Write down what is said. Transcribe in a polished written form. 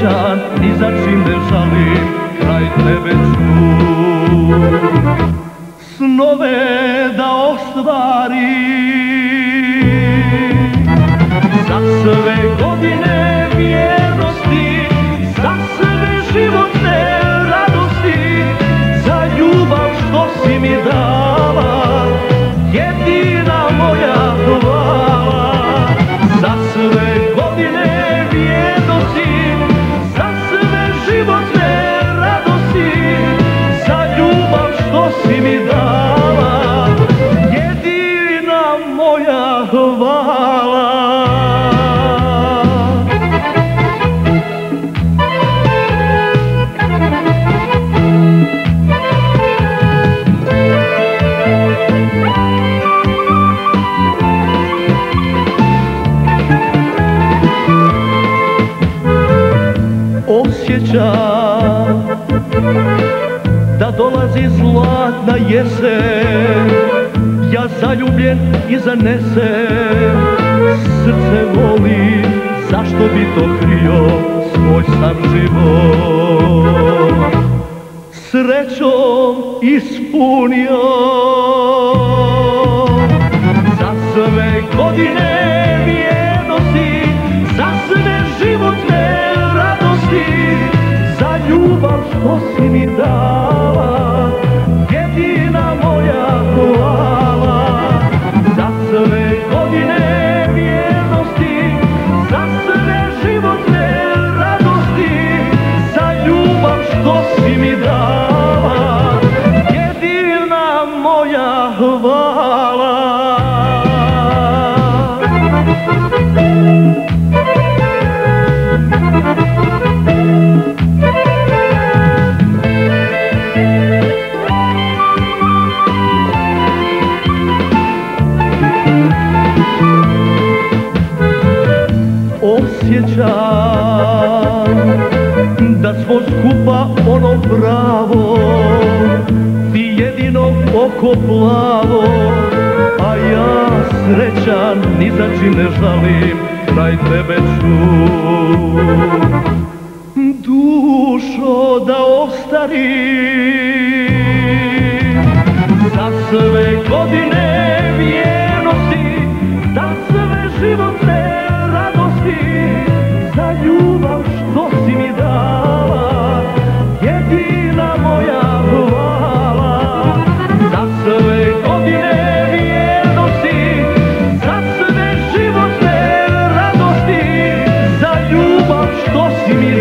srećan, ni za čim ne žalim, kraj tebe ću snove da ostvarim. Za sve godine vjernosti, za sve životne radosti, za ljubav što si mi dala, jedina moja hvala. Za sve godine vjernosti, za sve životne radosti, za ljubav što si mi dala, jedina moja hvala. Osjećam da dolazi zlatna jesen, ja zaljubljen i zanesen, srce volim, zašto bi to krio svoj sam život srećom ispunio. Za sve godine vjernosti, za sve životne radosti, za ljubav što si mi dala, jedina moja hvala. Za sve godine vjernosti, za sve životne radosti, za ljubav što si mi dala, jedina moja hvala. Osjećam da smo skupa ono pravo, ti jedino oko plavo, a ja srećan, ni za čim ne žalim, kraj tebe ću dušo da ostarim. Za sve godine vjernosti, za sve životne radosti, za ljubav što si mi dala, jedina moja hvala. Za sve godine vjernosti, za sve životne radosti, za ljubav što si mi dala,